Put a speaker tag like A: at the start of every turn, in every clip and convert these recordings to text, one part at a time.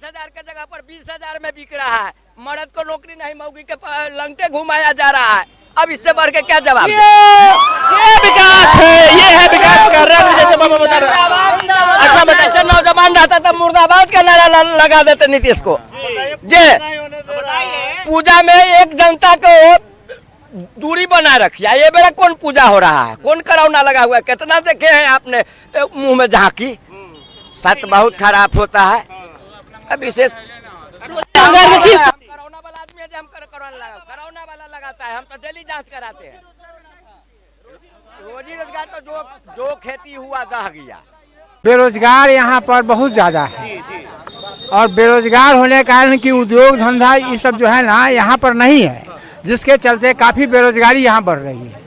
A: 5,000 के जगह पर 20,000 में बिक रहा है। मर्द को नौकरी नहीं, मौगी के लंगटे घुमाया जा रहा है। अब इससे बढ़ के क्या जवाब?
B: ये विकास है, ये है विकास कर रहा है जैसे बाबा बता रहा।
A: अच्छा बताइए, नौजवान रहता तब मुर्दाबाद का नारा लगा देते नीतीश को। जे पूजा में एक जनता को दूरी बनाए रखिए। ये बेरा कौन पूजा हो रहा है, कौन करौना लगा हुआ है? कितना देखे हैं आपने मुंह में झांकी? सत्य बहुत खराब होता है। विशेष कोरोना वाला आदमी है जो हम कोरोना वाला लगाता है, हम तो डेली जांच कराते हैं। रोजी रोजगार तो जो खेती हुआ दह गया।
C: बेरोजगार यहाँ पर बहुत ज्यादा है और बेरोजगार होने के कारण की उद्योग धंधा ये सब जो है ना यहाँ पर नहीं है, जिसके चलते काफी बेरोजगारी यहाँ बढ़ रही है।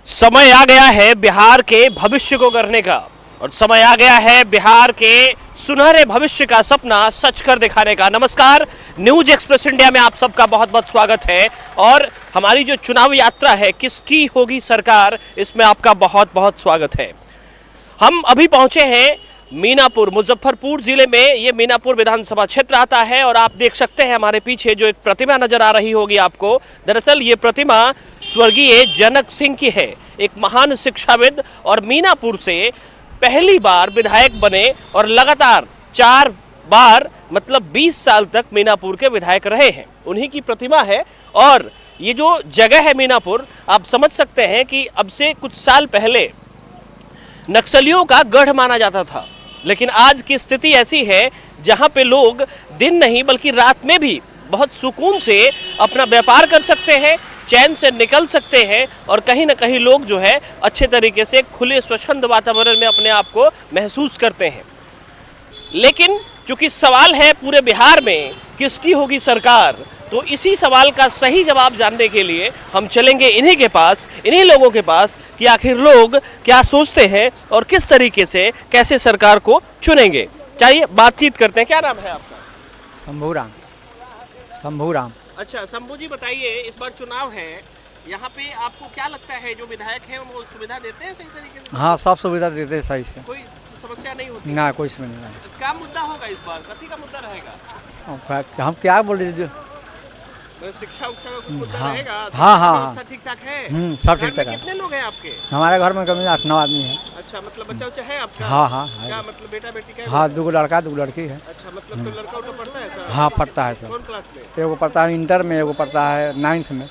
B: समय आ गया है बिहार के भविष्य को करने का और समय आ गया है बिहार के सुनहरे भविष्य का सपना सच कर दिखाने का। नमस्कार, न्यूज एक्सप्रेस इंडिया में आप सबका बहुत बहुत स्वागत है और हमारी जो चुनाव यात्रा है किसकी होगी सरकार, इसमें आपका बहुत बहुत स्वागत है। हम अभी पहुंचे हैं मीनापुर, मुजफ्फरपुर जिले में ये मीनापुर विधानसभा क्षेत्र आता है और आप देख सकते हैं हमारे पीछे जो एक प्रतिमा नजर आ रही होगी आपको। दरअसल ये प्रतिमा स्वर्गीय जनक सिंह की है, एक महान शिक्षाविद और मीनापुर से पहली बार विधायक बने और लगातार 4 बार मतलब 20 साल तक मीनापुर के विधायक रहे हैं। उन्हीं की प्रतिमा है और ये जो जगह है मीनापुर, आप समझ सकते हैं कि अब से कुछ साल पहले नक्सलियों का गढ़ माना जाता था, लेकिन आज की स्थिति ऐसी है जहां पे लोग दिन नहीं बल्कि रात में भी बहुत सुकून से अपना व्यापार कर सकते हैं, चैन से निकल सकते हैं और कहीं ना कहीं लोग जो है अच्छे तरीके से खुले स्वच्छंद वातावरण में अपने आप को महसूस करते हैं। लेकिन चूंकि सवाल है पूरे बिहार में किसकी होगी सरकार, तो इसी सवाल का सही जवाब जानने के लिए हम चलेंगे इन्हीं के पास, इन्हीं लोगों के पास कि आखिर लोग क्या सोचते हैं और किस तरीके से कैसे सरकार को चुनेंगे। चाहिए बातचीत करते हैं। क्या नाम है आपका?
C: शंभू राम।
B: अच्छा शंभू जी, बताइए इस बार चुनाव है, यहाँ पे आपको क्या लगता है जो विधायक हैं वो सुविधा देते हैं सही तरीके से?
C: हाँ, सब सुविधा देते हैं सही से,
B: कोई समस्या नहीं होती
C: ना कोई समस्या नहीं।
B: क्या मुद्दा होगा इस बार, कथी का मुद्दा रहेगा?
C: हम क्या बोल रहे थे?
B: शिक्षा उच्छा का कुछ मुद्दा रहेगा?
C: हाँ,
B: ठीक ठाक है।
C: सब ठीक ठाक है।
B: कितने लोग हैं आपके?
C: हमारे घर में कम 8-9 आदमी है।
B: अच्छा, मतलब बच्चा उच्चा है आपका?
C: हाँ
B: क्या मतलब बेटा बेटी का?
C: हाँ, 2 लड़का 2 लड़की है।
B: अच्छा, मतलब तो लड़का उठा पढ़ता है सर?
C: हाँ, पढ़ता है सर।
B: कौन क्लास में?
C: एगो पढ़ता है इंटर में, एगो पढ़ता है 9th में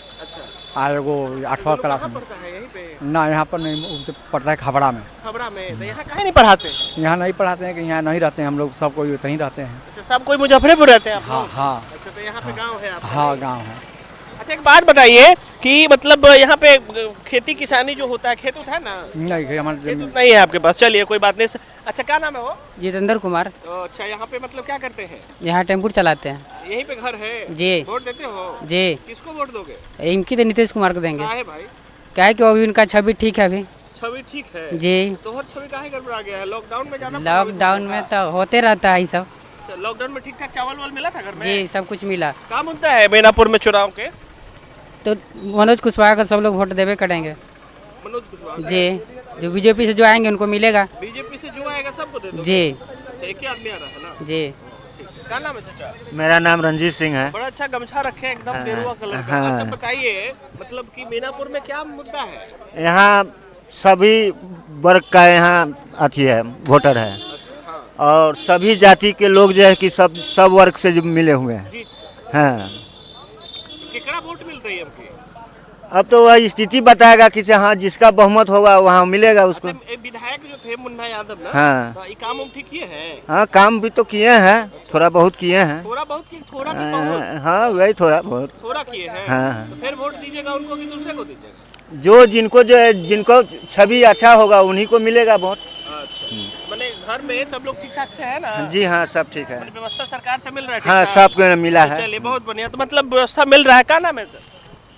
C: और एगो 8वां क्लास में।
B: पढ़ता है यहीं पे?
C: ना, यहाँ पर नहीं, पढ़ता है खबड़ा में।
B: खबड़ा में? तो यहाँ काहे नहीं पढ़ाते?
C: यहाँ नहीं पढ़ाते हैं कि यहाँ नहीं रहते हैं हम लोग, सब कोई वहीं रहते हैं।
B: अच्छा, सब कोई मुजफ्फरपुर रहते हैं?
C: हाँ।
B: अच्छा, तो यहाँ पे गाँव है आपका?
C: हाँ, गाँव है।
B: अच्छा, एक बात बताइए कि मतलब यहाँ पे खेती किसानी जो होता है, खेत है ना?
C: नहीं, हमारे
B: खेत नहीं है आपके पास, चलिए कोई बात नहीं। अच्छा, क्या नाम है वो?
D: जितेंद्र कुमार।
B: तो अच्छा, यहाँ पे मतलब क्या करते हैं?
D: यहाँ टेम्पू चलाते हैं।
B: यहीं पे घर है
D: जी।
B: वोट देते हो?
D: जी।
B: किसको वोट दोगे?
D: इनकी तो नीतीश कुमार को देंगे।
B: काहे भाई?
D: क्या है कि अभी उनका छवि ठीक है अभी।
B: छवि ठीक है
D: जी।
B: तो हर छवि काहे गड़बड़ा गया है? लॉकडाउन में ज्यादा
D: लॉकडाउन में तो होते रहता है सब।
B: लॉकडाउन में ठीक ठाक चावल वाल मिला था घर में?
D: जी, सब कुछ मिला।
B: क्या मुद्दा है मीनापुर में चुनाव के?
D: तो मनोज कुशवाहा को सब लोग वोट देवे करेंगे।
B: मनोज कुशवाहा
D: जी, जो बीजेपी से जो आएंगे उनको मिलेगा।
B: बीजेपी से जो आएगा सबको दे दो?
D: जी।
B: एक ही आदमी आ रहा है ना?
D: जी।
B: क्या नाम है चाचा?
E: मेरा नाम रंजीत सिंह है।
B: बड़ा अच्छा गमछा रखे हैं एकदम गेरुआ कलर का। अच्छा बताइए मतलब कि मीनापुर में क्या मुद्दा है?
E: यहाँ सभी वर्ग का यहाँ अथी है, वोटर है और सभी जाति के लोग जो है कि सब वर्ग से जो मिले हुए हैं। हाँ,
B: कितना वोट मिलता है हमके?
E: अब तो वह स्थिति बताएगा कि हाँ जिसका बहुमत होगा वहाँ मिलेगा उसको।
B: विधायक जो थे मुन्ना यादव ना,
E: हाँ,
B: तो ये काम ठीक किए हैं?
E: हाँ, काम भी तो किए हैं, थोड़ा बहुत किए हैं।
B: थोड़ा बहुत की थोड़ा की बहुत?
E: हाँ, वही थोड़ा बहुत
B: थोड़ा किए हैं।
E: हाँ।
B: तो फिर वोट दीजिएगा उनको कि दूसरे को दीजिएगा?
E: जो जिनको छवि अच्छा होगा उन्हीं को मिलेगा वोट।
B: अच्छा, मैंने घर में सब लोग ठीक ठाक से है ना?
E: जी हाँ, सब ठीक है।
B: व्यवस्था सरकार से मिल रहा है?
E: हाँ, सबको मिला है।
B: चलिए बहुत बढ़िया। तो मतलब व्यवस्था मिल रहा है। क्या नाम है सर?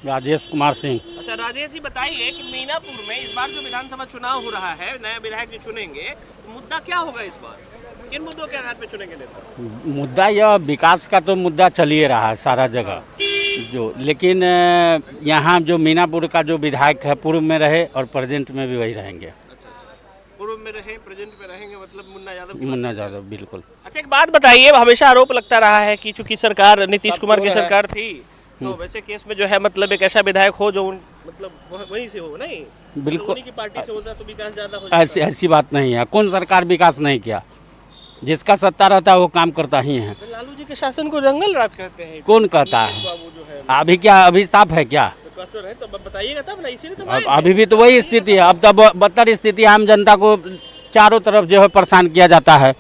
F: राजेश कुमार सिंह।
B: अच्छा राजेश जी, बताइए कि मीनापुर में इस बार जो विधानसभा चुनाव हो रहा है, नया विधायक जो चुनेंगे, तो मुद्दा क्या होगा इस बार? किन मुद्दों के आधार पे चुनेंगे नेता?
F: मुद्दा यह विकास का तो मुद्दा चल ही रहा है सारा जगह जो, लेकिन यहाँ जो मीनापुर का जो विधायक है पूर्व में रहे और प्रेजेंट में भी वही रहेंगे।
B: पूर्व में रहे, प्रेजेंट में रहेंगे, मतलब मुन्ना यादव।
F: मुन्ना यादव बिल्कुल।
B: अच्छा एक बात बताइए, हमेशा आरोप लगता रहा है कि चूंकि सरकार नीतीश कुमार की सरकार थी, तो वैसे केस में जो है मतलब एक ऐसा विधायक हो जो मतलब वहीं से हो, नहीं
F: बिल्कुल।
B: उन्हीं की पार्टी से होता तो विकास ज्यादा हो जाता।
F: ऐसी बात नहीं है, कौन सरकार विकास नहीं किया, जिसका सत्ता रहता है वो काम करता ही है।
B: तो लालू जी के शासन को जंगल राज कहते हैं।
F: कौन कहता है?
B: बाबू जो है
F: अभी क्या, अभी साफ है क्या?
B: तो कहते रहे, तो बताइएगा तब ना, इसीलिए तो
F: अब अभी भी तो वही स्थिति है। अब तो बदतर स्थिति, आम जनता को चारों तरफ जो है परेशान किया जाता है।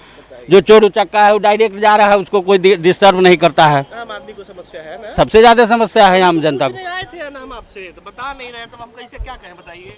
F: जो चोर उचक्का है वो डायरेक्ट जा रहा है, उसको कोई डिस्टर्ब नहीं करता है।
B: आम आदमी को समस्या है ना,
F: सबसे ज्यादा समस्या है आम जनता को।
B: नहीं आए थे ना हम आपसे, तो बता नहीं रहे, तो हम कैसे क्या कहें बताइए।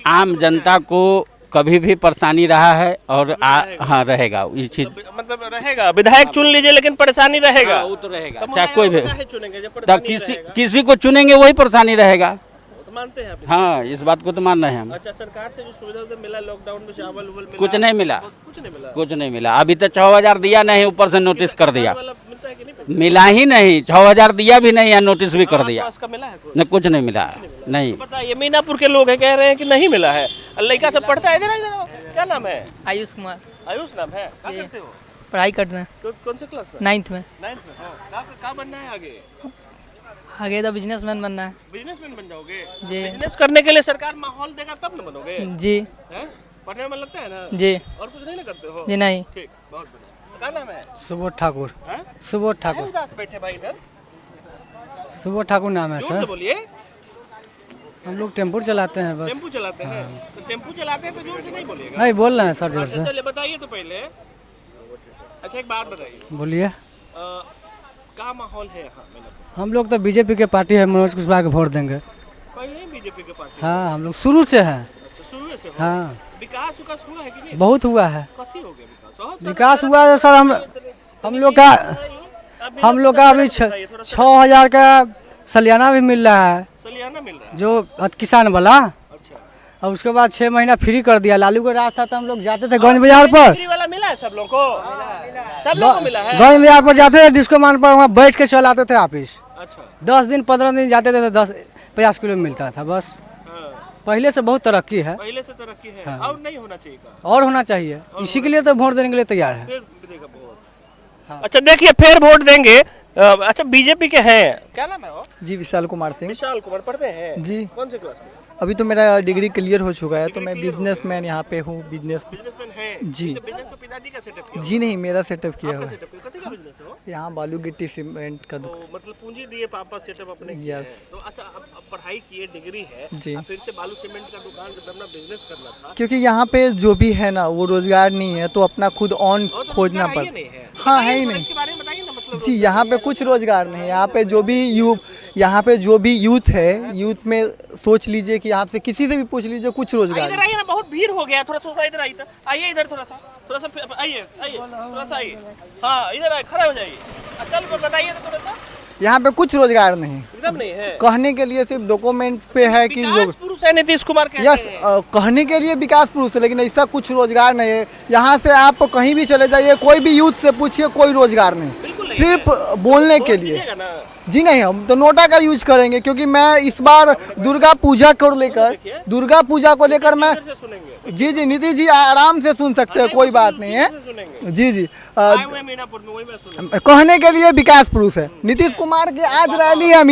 F: आम जनता को कभी भी परेशानी रहा है और हाँ रहेगा ये चीज।
B: मतलब रहेगा, विधायक चुन लीजिए लेकिन परेशानी रहेगा।
F: वो तो रहेगा,
B: तो
F: चाहे कोई भी
B: चुनेंगे जब
F: तो
B: परेशानी रहेगा।
F: किसी को चुनेंगे वही परेशानी रहेगा।
B: तो मानते हैं आप?
F: हाँ, इस बात को तो मान रहे हैं हम।
B: अच्छा, सरकार से जो सुविधा मिला लॉकडाउन में, चावल उवल मिला?
F: कुछ नहीं मिला,
B: कुछ नहीं मिला,
F: कुछ नहीं मिला। अभी तो 6,000 दिया नहीं, ऊपर से नोटिस कर दिया।
B: वाला मिलता है कि नहीं?
F: मिला ही नहीं, 6,000 दिया भी नहीं या नोटिस भी कर दिया।
B: आसपास का मिला है कोई?
F: नहीं, कुछ नहीं मिला, नहीं।
B: बताइए, मीनापुर के लोग हैं कह रहे हैं कि नहीं मिला है। लड़का सब पढ़ता है, इधर इधर, क्या नाम है?
D: आयुष कुमार,
B: आयुष नाम है। क्या करते हो?
D: पढ़ाई करते हैं
B: कौन से क्लास में?
D: 9th में।
B: 9th में। क्या बनना है आगे?
D: आगे तो बिजनेसमैन बनना है
B: बिजनेसमैन बन जाओगे?
D: जी।
B: बिजनेस करने के लिए सरकार माहौल देगा तब न बनोगे?
D: जी
B: हैं? पढ़ने में मन लगता है ना?
D: जी
B: और कुछ नहीं ना करते हो?
D: जी नहीं।
B: ठीक, बहुत बढ़िया। क्या नाम है?
C: सुबोध ठाकुर।
B: हैं?
C: सुबोध
B: काहे उदास बैठे भाई इधर?
C: सुबोध ठाकुर नाम है
B: जोर से बोलिए।
C: हम लोग टेम्पो चलाते हैं
B: टेम्पू चलाते हैं? तो टेम्पू चलाते हैं तो जोर से नहीं बोलिएगा।
C: नहीं बोल रहे हैं सर जोर
B: अच्छा, चलिए बताइए तो पहले। अच्छा एक बात बताइए,
C: बोलिए।
B: क्या माहौल है यहाँ मीनापुर?
C: हम लोग तो बीजेपी के पार्टी है, मनोज कुशवाहा को वोट देंगे।
B: पहले ही बीजेपी के पार्टी?
C: हाँ, हम लोग शुरू से हैं।
B: अच्छा, शुरू से हो?
C: हाँ,
B: विकास विकास हुआ है कि नहीं?
C: बहुत हुआ है।
B: कथी हो गया विकास?
C: विकास हुआ है सर। हम लोग का अभी 6,000 का सलियाना भी मिल रहा है,
B: सलियाना मिल रहा है?
C: जो किसान वाला।
B: अच्छा,
C: और उसके बाद 6 महीना फ्री कर दिया। लालू का राज था तो हम लोग जाते थे गंज बाजार पर।
B: फ्री वाला मिला है सब लोगों को? सब लोगों को मिला है?
C: गंज बाजार पर जाते थे, डिस्को मान पर वहाँ बैठ के चलाते थे ऑफिस।
B: अच्छा,
C: 10 दिन 15 दिन जाते थे तो 10-50 किलो मिलता था बस।
B: हाँ।
C: पहले से बहुत तरक्की है
B: पहले से तरक्की है, और नहीं होना चाहिए का?
C: और होना चाहिए। इसी के लिए तो वोट देने के लिए तैयार है।
B: फिर देगा वोट। अच्छा देखिए, फिर वोट देंगे। अच्छा, बीजेपी के हैं, क्या नाम है वो?
G: जी विशाल कुमार सिंह।
B: विशाल कुमार पढ़ते हैं?
G: जी।
B: कौन से क्लास में?
G: अभी तो मेरा डिग्री क्लियर हो चुका है, तो मैं बिजनेसमैन यहाँ पे हूँ।
B: बिजनेसमैन हैं?
G: जी।
B: तो बिजनेस तो पिताजी का सेटअप किया
G: जी नहीं, मेरा सेटअप किया हुआ है।
B: सेटअप कथी का बिजनेस है वो?
G: यहाँ बालू गिट्टी सीमेंट का
B: तो मतलब पूंजी दिए पापा, सेटअप अपने किया है। तो अच्छा, अब पढ़ाई किए, डिग्री है
G: जी।
B: अब फिर से बालू सीमेंट का दुकान अपना बिजनेस करना था।
G: क्योंकि यहाँ पे जो भी है ना वो रोजगार नहीं है, तो अपना खुद ऑन
B: और तो
G: खोजना
B: रोजगार है
G: पड़ता
B: ही नहीं है।
G: हाँ है ही
B: बताइए,
G: नहीं।
B: इसके बारे में बताइए ना, मतलब
G: जी, यहाँ पे कुछ रोजगार नहीं है। यहाँ पे जो भी यूथ है, यूथ में सोच लीजिए कि आप से किसी से भी पूछ लीजिए, कुछ रोजगार
B: इधर आइए ना, बहुत भीड़ हो गया, थोड़ा सा इधर आइए, आइए इधर थोड़ा सा आइए थोड़ा सा आइए। हाँ, इधर आइए, खड़े हो जाइए। चल बताइए तो थोड़ा सा।
G: यहाँ पे कुछ रोजगार नहीं,
B: एकदम नहीं है।
G: कहने के लिए सिर्फ डॉक्यूमेंट पे है कि लोग।
B: विकास पुरुष है नीतीश कुमार कहते
G: यस,
B: हैं।
G: कहने के लिए विकास पुरुष है, लेकिन ऐसा कुछ रोजगार नहीं है। यहाँ से आप कहीं भी चले जाइए, कोई भी यूथ से पूछिए, कोई रोजगार नहीं, सिर्फ बोलने के लिए।
B: दीजिएगा ना?
G: जी नहीं, हम तो नोटा का यूज करेंगे, क्योंकि मैं इस बार दुर्गा पूजा को लेकर मैं
B: फिर से सुनेंगे।
G: जी नीतीश जी आराम से सुन सकते हैं, कोई बात नहीं है।
B: सुनेंगे।
G: जी
B: आए हुए मीनापुर में, वही मैं सुनूंगा।
G: कहने के लिए विकास पुरुष है। नीतीश कुमार की आज रैली है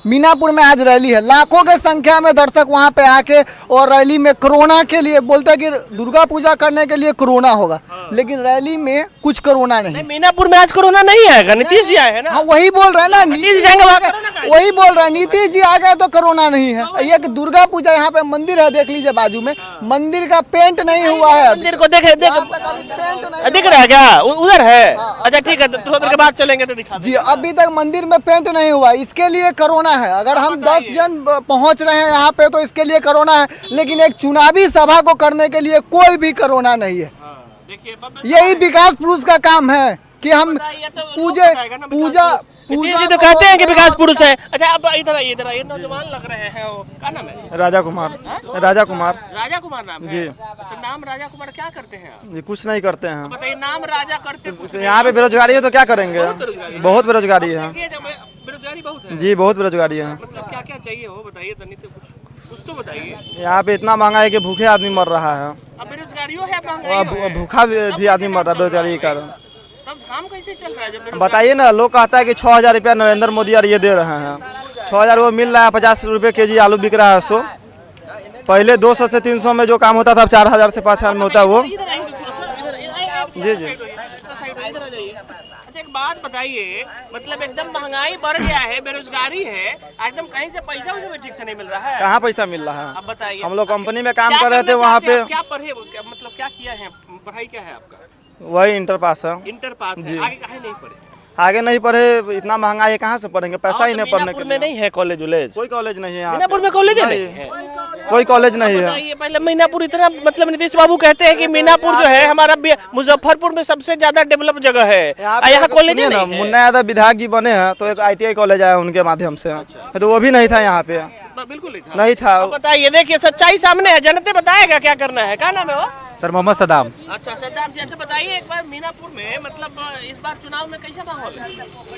G: मीनापुर में आज रैली है। लाखों के संख्या में दर्शक वहां पे आके, और रैली में कोरोना के लिए बोलते हैं कि दुर्गा पूजा करने के लिए कोरोना होगा, लेकिन रैली में कुछ कोरोना नहीं।
B: मीनापुर में आज कोरोना नहीं आएगा, नीतीश जी आए हैं ना।
G: हाँ, वही बोल रहे हैं ना,
B: नीतीश जाएंगे वहाँ कोरोना का है।
G: वही बोल रहे हैं, नीतीश जी आ गए तो कोरोना नहीं है। ये दुर्गा पूजा, यहाँ पे मंदिर है, देख लीजिए बाजू में, मंदिर का पेंट नहीं हुआ है।
B: मंदिर को देखे
G: पेंट नहीं
B: दिख रहा है क्या? उधर है? अच्छा ठीक है, तो थोड़ा देर के बाद चलेंगे तो दिखा
G: जी, अभी तक मंदिर में पेंट नहीं हुआ, इसके लिए कोरोना है। अगर हम 10 जन पहुंच रहे हैं यहाँ पे तो इसके लिए कोरोना है, लेकिन एक चुनावी सभा को करने के लिए कोई भी कोरोना नहीं है। यही विकास पुरुष का काम है कि हम पूजा
B: जी तो कहते हैं कि विकास पुरुष है। अच्छा, अब इधर आइए, नौजवान लग रहे हैं। वो क्या नाम है?
H: राजा कुमार।
B: राजा कुमार नाम है?
H: जी।
B: अच्छा, नाम राजा कुमार, क्या करते हैं आप?
H: ये कुछ नहीं करते हैं।
B: बताइए, नाम राजा करते कुछ नहीं।
H: यहाँ पे बेरोजगारी है तो क्या करेंगे? बहुत बेरोजगारी है।
B: देखिए, जब बेरोजगारी बहुत है।
H: जी, बहुत बेरोजगारी है।
B: मतलब क्या क्या चाहिए हो बताइए, तनी तो कुछ कुछ तो बताइए।
H: यहाँ पे इतना महंगा है कि भूखे आदमी मर रहा है
B: अब बेरोजगारियों है,
H: और
B: महंगाई है।
H: भूखा भी आदमी मर रहा है बेरोजगारी के कारण।
B: तब काम कैसे चल रहा है जब बेरोजगारी-
H: बताइए ना, लोग कहता है कि 6,000 रुपया नरेंद्र मोदी और ये दे रहे हैं। 6,000 वो मिल रहा है, 50 रुपये केजी आलू बिक रहा है 100। पहले 200 से 300 में जो काम होता था, अब 4,000 से 5,000 में होता है वो।
B: इधर आइए थोड़ा सा, इधर आइए आप,
H: जी, जी।
B: साइड इधर आ जाइए। अच्छा एक बात बताइए, मतलब एकदम महंगाई बढ़ गया है, बेरोजगारी है, एकदम कहीं से पैसा उसे भी ठीक से नहीं मिल रहा है।
H: कहाँ पैसा मिल रहा है?
B: अब बताइए।
H: हम लोग कंपनी में काम
B: क्या
H: कर रहे थे
B: करना
H: वहाँ
B: चाहते हैं
H: पे।
B: आप? क्या पढ़े, मतलब क्या किया है, पढ़ाई क्या है आपका?
H: वही इंटर पास है।
B: इंटर पास है, आगे काहे नहीं पढ़े?
H: आगे नहीं पढ़े, इतना महंगा है, कहाँ से पढ़ेंगे? पैसा ही नहीं पढ़ने
B: मीनापुर
H: के
B: में
H: लिए।
B: नहीं है कॉलेज वॉलेज?
H: कोई कॉलेज नहीं है यहाँ
B: मीनापुर
H: पे।
B: में कॉलेज नहीं
H: नहीं,
B: है?
H: कोई कॉलेज नहीं है।
B: बताइए, पहले मीनापुर इतना, मतलब नीतीश बाबू कहते हैं कि मीनापुर जो है हमारा मुजफ्फरपुर में सबसे ज्यादा डेवलप जगह है, यहाँ कॉलेज
H: सुनिए ना,
B: नहीं है।
H: मुन्ना यादव विधायक जी बने हैं तो एक ITI कॉलेज आया उनके माध्यम से, तो वो भी नहीं था यहाँ पे।
B: बिल्कुल
H: नहीं था।
B: अब बताइए, देखिए सच्चाई सामने है, जनता बताएगा क्या करना है। क्या नाम है वो?
C: सर मोहम्मद सदाम।
B: अच्छा सद्दाम जी, अच्छा बताइए एक बार मीनापुर में, मतलब इस बार चुनाव में कैसा माहौल है?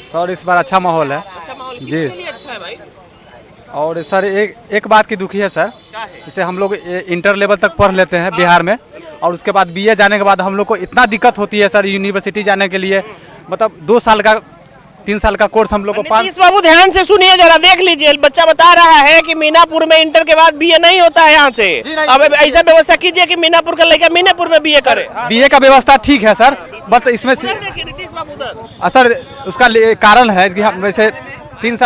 C: सर इस बार अच्छा माहौल है।
B: अच्छा माहौल
C: जी।
B: किसके लिए अच्छा है भाई?
C: और सर एक बात की दुखी है सर,
B: क्या है?
C: जैसे हम लोग इंटर लेवल तक पढ़ लेते हैं बिहार में, और उसके बाद BA जाने के बाद हम लोग को इतना दिक्कत होती है सर यूनिवर्सिटी जाने के लिए। मतलब 2 साल का 3 साल का कोर्स हम लोग को
B: नीतीश बाबू ध्यान से सुनिए जरा, देख लीजिए, बच्चा बता रहा है कि मीनापुर में इंटर के बाद BA नहीं होता है यहाँ से। अब ऐसा व्यवस्था कीजिए कि मीनापुर का लड़का मीनापुर में BA करे।
C: BA का व्यवस्था ठीक है सर, बस इसमें
B: उधर देखिए नीतीश बाबू उधर।
C: सर उसका कारण है कि हम वैसे 3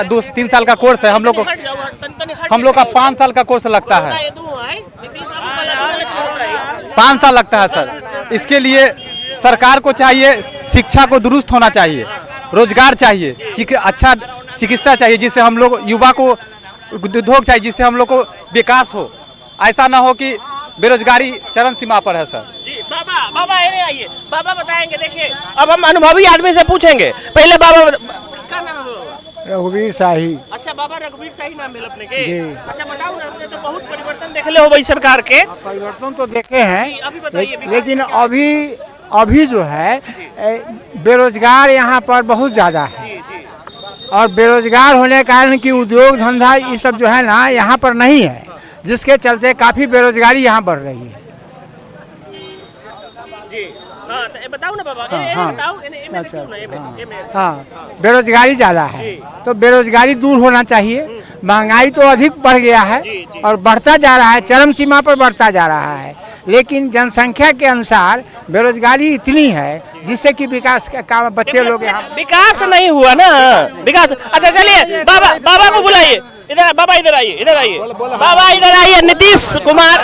C: साल का कोर्स है, हम लोग को
B: हट जाओ, तनी हट
C: हम लोग का 5 साल का कोर्स लगता है।
B: ये दूं है, नीतीश बाबू का लड़का होता है।
C: 5 साल लगता है सर। इसके लिए सरकार को चाहिए, शिक्षा को दुरुस्त होना चाहिए, रोजगार चाहिए, अच्छा चिकित्सा चाहिए, जिससे हम लोग युवा को उद्योग चाहिए, जिससे हम लोग को विकास हो। ऐसा ना हो कि बेरोजगारी चरम सीमा पर है सर।
B: जी बाबा ये आइए, बाबा बताएंगे। देखिए अब हम अनुभवी आदमी से पूछेंगे, पहले बाबा क्या नाम है बाबा?
C: रघुवीर शाही।
B: अच्छा बाबा रघुवीर शाही नाम है अपने के? अच्छा बताओ ना, आपने तो बहुत परिवर्तन देख ले हो भाई सरकार के।
C: परिवर्तन तो देखे हैं,
B: जी, अभी बताइए विकास
C: लेकिन
B: क्या है?
C: अभी जो है बेरोजगार यहाँ पर बहुत ज़्यादा है। और बेरोजगार होने के कारण कि उद्योग धंधा ये सब जो है ना यहाँ पर नहीं है, जिसके चलते काफ़ी बेरोजगारी यहाँ बढ़ रही है।
B: जी हाँ, तो ये बताओ ना बाबा, बताओ
C: हाँ, बेरोजगारी ज़्यादा है, तो बेरोजगारी दूर होना चाहिए। महंगाई तो अधिक बढ़ गया है और बढ़ता जा रहा है, चरम सीमा पर बढ़ता जा रहा है, लेकिन जनसंख्या के अनुसार बेरोजगारी इतनी है जिससे कि विकास का काम बच्चे लोग यहाँ
B: विकास नहीं हुआ ना, विकास। अच्छा चलिए बाबा को बुलाइए इधर, बाबा इधर आइए, बाबा इधर आइए। नीतीश कुमार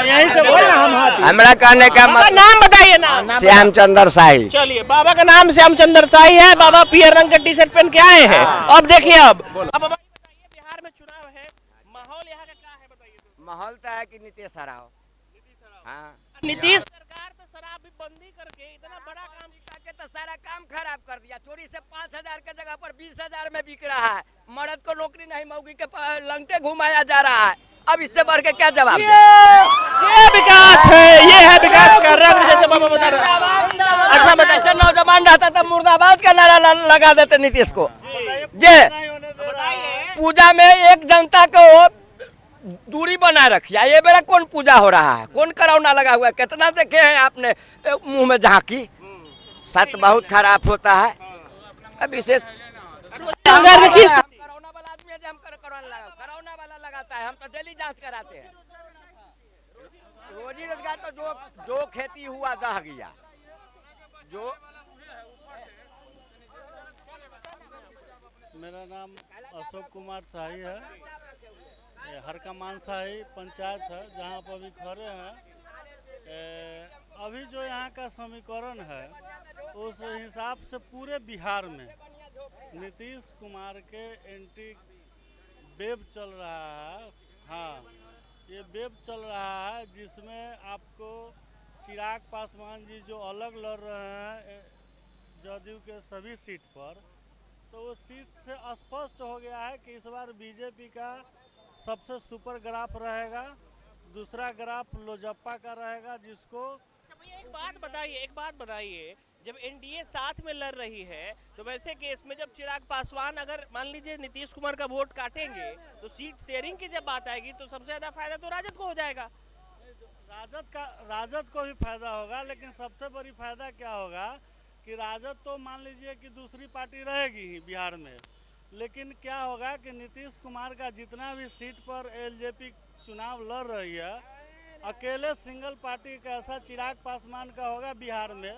A: हमरा कहने का
B: बाबा नाम बताइए ना।
A: श्यामचंद्र शाही।
B: चलिए बाबा का नाम श्यामचंद्र शाही है, बाबा पीयर रंग का टी-शर्ट पहन के आए हैं। अब देखिए अब बाबा बताइए, बिहार में चुनाव है, माहौल यहाँ का क्या है बताइए?
A: माहौल तो है कि नीतीश हराओ। हाँ,
B: नीतीश सरकार तो शराब भी बंदी करके इतना बड़ा काम
A: के तो सारा काम खराब कर दिया। चोरी से 5,000 के जगह पर 20,000 में बिक रहा है। मर्द को नौकरी नहीं, मौगी के लंगटे घुमाया जा रहा है। अब इससे बढ़ के क्या जवाब?
B: ये विकास है, ये है विकास का रंग, जैसे बाबा बता रहे। अच्छा बताइए,
A: नौजवान रहता तो मुर्दाबाद का नारा लगा देते नीतीश को। जे पूजा में एक जनता को दूरी बनाए रखिए। ये बेरा कौन पूजा हो रहा है, कौन करौना लगा हुआ है? कितना देखे हैं आपने मुंह में झांकी? सत बहुत खराब होता है। विशेष करौना वाला आदमी है जो हम करौना वाला लगाता है, हम तो डेली जांच कराते हैं। रोजी रोजगार तो जो खेती हुआ दह गया। जो
I: मेरा नाम अशोक कुमार शाही है, हरकमान शाही पंचायत है जहाँ पर अभी खड़े हैं। अभी जो यहाँ का समीकरण है उस हिसाब से पूरे बिहार में नीतीश कुमार के एंटी वेव चल रहा है। हाँ, ये वेव चल रहा है जिसमें आपको चिराग पासवान जी जो अलग लड़ रहे हैं जदयू के सभी सीट पर, तो वो सीट से स्पष्ट हो गया है कि इस बार बीजेपी का सबसे सुपर ग्राफ रहेगा, दूसरा ग्राफ लोजप्पा का रहेगा। जिसको
B: एक बात बताइए जब एनडीए साथ में लड़ रही है तो वैसे केस में जब चिराग पासवान अगर मान लीजिए नीतीश कुमार का वोट काटेंगे तो सीट शेयरिंग की जब बात आएगी तो सबसे ज्यादा फायदा तो राजद को हो जाएगा।
I: राजद को भी फायदा होगा, लेकिन सबसे बड़ी फायदा क्या होगा कि राजद तो मान लीजिए कि दूसरी पार्टी रहेगी ही बिहार में, लेकिन क्या होगा कि नीतीश कुमार का जितना भी सीट पर एलजेपी चुनाव लड़ रही है, अकेले सिंगल पार्टी का ऐसा चिराग पासवान का होगा बिहार में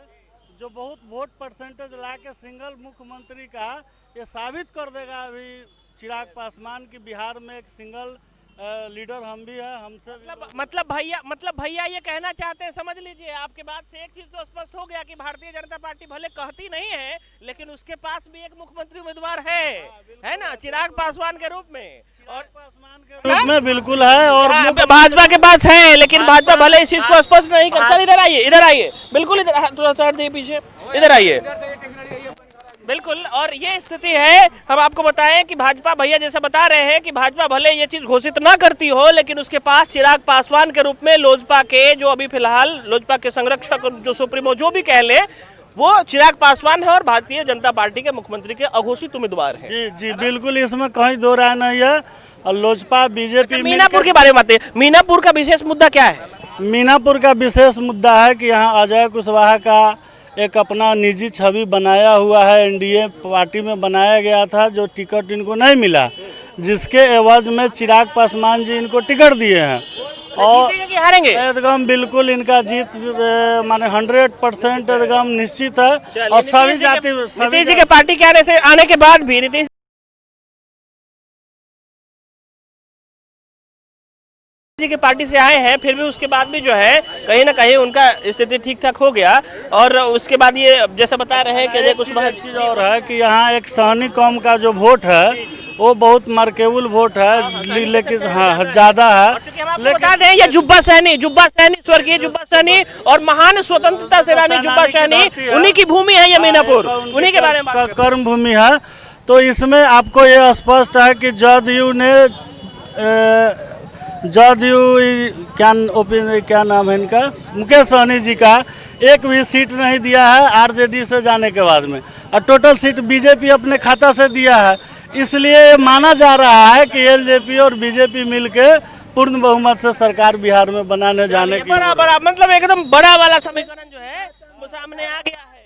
I: जो बहुत वोट परसेंटेज ला के सिंगल मुख्यमंत्री का ये साबित कर देगा अभी चिराग पासवान की बिहार में एक सिंगल लीडर हम भी है, हमसे
B: मतलब भैया ये कहना चाहते हैं, समझ लीजिए आपके बात से एक चीज तो स्पष्ट हो गया कि भारतीय जनता पार्टी भले कहती नहीं है लेकिन उसके पास भी एक मुख्यमंत्री उम्मीदवार है ना, चिराग पासवान के रूप में, और
I: पासवान के रूप में बिल्कुल है, और
B: भाजपा के पास है, लेकिन भाजपा भले इस चीज को स्पष्ट नहीं कर। सर इधर आइए बिल्कुल, इधर थोड़ा सा पीछे, इधर आइए बिल्कुल। और ये स्थिति है, हम आपको बताएं कि भाजपा, भैया जैसा बता रहे हैं कि भाजपा भले ये चीज घोषित ना करती हो लेकिन उसके पास चिराग पासवान के रूप में लोजपा के जो अभी फिलहाल लोजपा के संरक्षक जो सुप्रीमो जो भी कह ले वो चिराग पासवान है और भारतीय जनता पार्टी के मुख्यमंत्री के अघोषित उम्मीदवार है।
I: जी जी बिल्कुल, इसमें कहीं दो राय नहीं है। और लोजपा बीजेपी
B: मीनापुर के बारे में बात है, मीनापुर का विशेष मुद्दा क्या है?
I: मीनापुर का विशेष मुद्दा है कि यहाँ अजय कुशवाहा का एक अपना निजी छवि बनाया हुआ है, एनडीए पार्टी में बनाया गया था, जो टिकट इनको नहीं मिला, जिसके एवज में चिराग पासवान जी इनको टिकट दिए हैं और
B: हारेंगे
I: एकदम बिल्कुल इनका जीत माने 100% एकदम निश्चित है। और सभी जाति
B: नीतीश जी के पार्टी के आने के बाद भी नीतीश जी के पार्टी से आए हैं, फिर भी उसके बाद भी जो है कहीं ना कहीं उनका स्थिति ठीक ठाक हो गया। और उसके बाद ये जैसा बता रहे हैं कि अजय कुशवाहा,
I: एक चीज और है कि यहाँ एक सहनी कौम का जो वोट है वो बहुत मार्केबल वोट है, लेकिन हाँ ज्यादा है।
B: लेकिन बता दें ये जुब्बा सहनी स्वर्गीय जुब्बा सहनी और महान स्वतंत्रता सेनानी जुब्बा सहनी, उन्हीं की भूमि है ये मीनापुर, उन्हीं के बारे में
I: कर्म भूमि है। तो इसमें आपको ये स्पष्ट है कि जदयू ने क्या नाम है इनका, मुकेश सहनी जी का एक भी सीट नहीं दिया है आरजेडी से जाने के बाद में, और टोटल सीट बीजेपी अपने खाता से दिया है। इसलिए माना जा रहा है कि एलजेपी और बीजेपी मिलके पूर्ण बहुमत से सरकार बिहार में बनाने जाने की
B: बड़ा मतलब एकदम बड़ा वाला समीकरण जो है वो सामने आ गया है,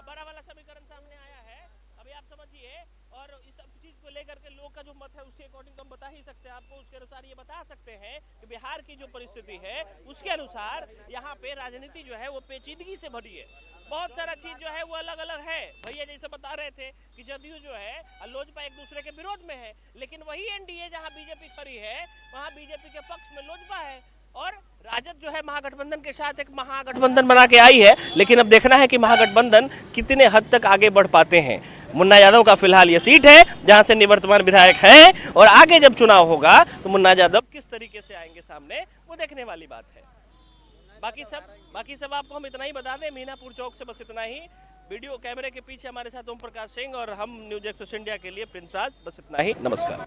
B: बड़ा वाला समीकरण सामने आया है। अभी आप समझिए, और इस सब चीज को लेकर के लोग का जो मत है उसके अकॉर्डिंग तो हम बता ही सकते हैं आपको, उसके अनुसार ये बता सकते हैं कि बिहार की जो परिस्थिति है उसके अनुसार यहाँ पे राजनीति जो है वो पेचीदगी से भरी है, बहुत सारा चीज जो है वो अलग अलग है। भैया जैसे बता रहे थे कि जदयू जो है लोजपा एक दूसरे के विरोध में है, लेकिन वही एनडीए जहां बीजेपी खड़ी है वहां बीजेपी के पक्ष में लोजपा है, और राजद जो है महागठबंधन के साथ एक महागठबंधन बना के आई है। लेकिन अब देखना है कि महागठबंधन कितने हद तक आगे बढ़ पाते हैं। मुन्ना यादव का फिलहाल ये सीट है जहां से निवर्तमान विधायक है, और आगे जब चुनाव होगा तो मुन्ना यादव किस तरीके से आएंगे सामने वो देखने वाली बात है। बाकी सब आपको हम इतना ही बता दें, मीनापुर चौक से बस इतना ही। वीडियो कैमरे के पीछे हमारे साथ ओम प्रकाश सिंह और हम न्यूज़ एक्सप्रेस इंडिया के लिए प्रिंस राज, बस इतना ही। नमस्कार।